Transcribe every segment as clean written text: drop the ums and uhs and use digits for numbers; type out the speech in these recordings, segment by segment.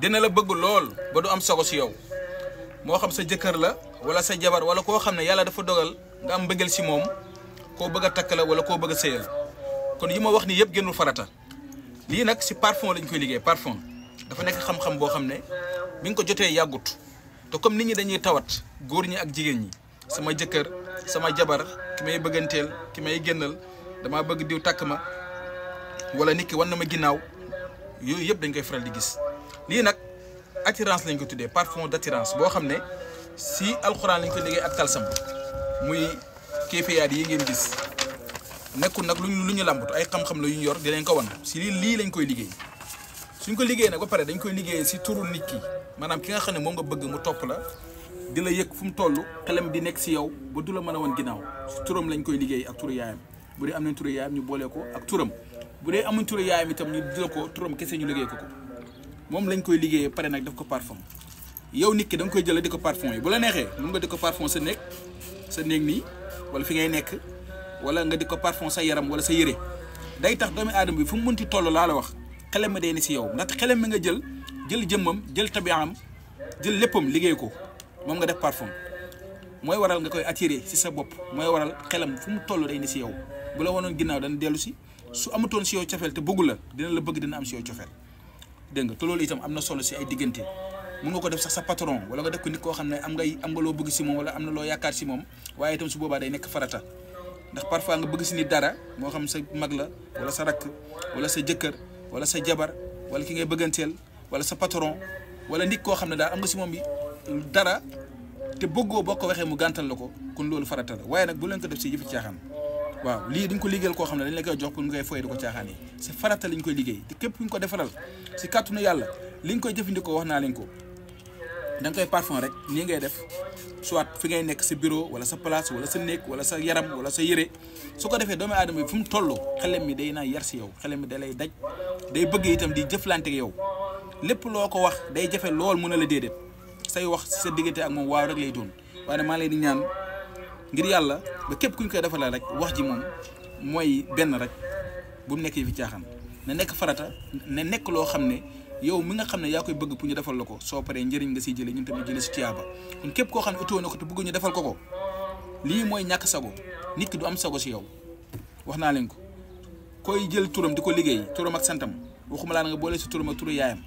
dina la bëgg lool ba du am sago si yow moo xam sa jëkkër la wala sa jabar wala koo xam ne yàlla dafa dogal nga am mbëggeel si moom koo bëgg a takk la wala koo bëgg a sëyal kon yi ma wax nii yëpp génnul farata lii nag si parfum lañ koy liggéey parfum dafa nekk xam-xam boo xam ne bi nga ko jotee yàggut te comme nit ñi dañuy tawat góor ñi ak jigéen ñi sama jëkkër sama jabar ki may bëgganteel ki may génnal damaa bëgg diw takk ma wala nit ki wan na ma ginnaaw yooyu yëpp dañ koy faral di gis lii nag attirance lañ ko tuddee parfum d'attirance boo xam ne si alxuraan lañ ko liggéey ak talsam muy kéefiyaat yi ngeen gis nekkul nag lu ñu làmbatu ay xam-xam la yu ñu yor di leen ko wan si lii lañ koy liggéey suñ ko liggéey nag ba pare dañ koy liggéey si turu nit ki maanaam ki nga xam ne moom nga bëgg mu topp la di la yëg fu mu toll xelam di nekk si yow ba du la mën a wan ginnaaw si turam lañ koy liggéey ak turu yaayam bu dee am nañ turu yaayam ñu boole ko ak turam bu dee amuñ turu yaayam itam ñu jël ko turam kese ñu liggéey ko moom lañ koy liggéeyee pare nag def ko parfum yow nit ki da nga koy jëlee di ko parfum yi bu la neexee mën nga di ko parfum sa néeg nii wala fi ngay nekk wala nga di ko parfum sa yaram wala sa yére day tax doomi aadama bi fu mu mënti toll laa la wax xelam mi day ne si yow ndax xelam mi nga jël jëmmam jël tabiaam jël léppam liggéey ko moom nga def parfum mooy waral nga koy attiré si sa bopp mooy waral xelam fu mu toll day ne si yow bu la wanoon ginnaaw dana dellu si su amatoon si yow cofeel te bëggu la dina la bëgg dina am si yow cofeel dégg nga te loolu itam am na solo si ay diggante mun nga ko def sax sa patron wala nga def ko nit koo xam ne am nga loo bëgg si moom wala am na loo yaakaar si moom waaye itam su boobaa day nekk farata ndax parfois nga bëgg si nit dara moo xam sa mag la wala sa rakk wala sa jëkkër wala sa jabar wala ki ngay bëgganteel wala sa patron wala nit koo xam ne daal am nga si moom bi dara te bëggoo boo ko waxee mu gàntal la ko kon loolu farata la waaye nag bu leen ko def si yëfi caaxaan waaw lii dañ ko liggéeyal koo xam ne dañ la koy jox pour nga koy foyee di ko caaxaan yi si farata lañ koy liggéey te képp kuñ ko defaral si kàttanu yàlla liñ koy jëfandikoo wax naa leen ko da nga koy parfum rek nii ngay def soit fi ngay nekk sa bureau wala sa place wala sa néeg wala sa yaram wala sa yére su ko defee doomu aadama bi fu mu toll xelam mi day naa yar si yow xelam mi da lay daj day bëgg itam di jëflante ak yow lépp loo ko wax day jafe lool mën a la déedéet say wax si sa diggante ak moom waaw rek lay doon waaye maa leen di ñaan ngir yàlla ba képp kuñ koy defalee rek wax ji moom mooy benn rek bu mu nekk fi caaxaan na nekk farata na nekk loo xam ne yow mi nga xam ne yaa koy bëgg pour ñu defal la ko soo paree njëriñ nga siy jëlee ñun tamit jëlee si tiyaaba kon képp koo xam ne utoo na ko te bëgg ñu defal ko lii mooy ñàkk sago nit ki du am sago si yow wax naa leen ko koy jël turam di ko liggéey turam ak santam waxuma laa nga boole si turam ak turu yaayam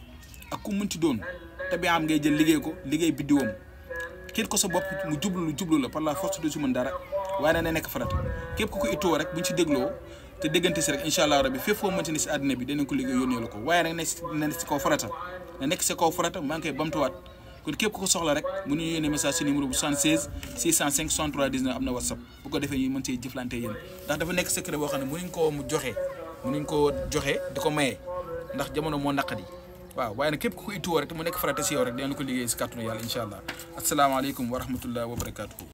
ak ku munti doon te bi am ngay jël liggéey ko liggéey biddiwam kiit ko sa bopp mu jublu la par la force du si mën dara waaye na nekk farata képp ku ko itoo rek buñ si dégloo te déggante si rek incha allah rabbi fépp foo mënti ni si àddina bi danañ ko liggéey yónnee la ko waaye nag na nekk si kaw farata na nekk si kaw farata maa ngi koy bamtuwaat kon képp ku ko soxla rek mënu ñu yónnee message si numéro bu 76 605 63 19 am na whatsapp bu ko defee ñu mën see jëflante yéen ndax dafa nekk secret boo xam ne mënuñ koo joxe di ko maye ndax jamono moo naqadi waaw waaye nag képp ku ko itoo rek te mu nekk farata si yow rek dinañ ko liggéey si kàttanu yàlla incha allah asalaamaaleykum wa rahmatullah wa barakatuhu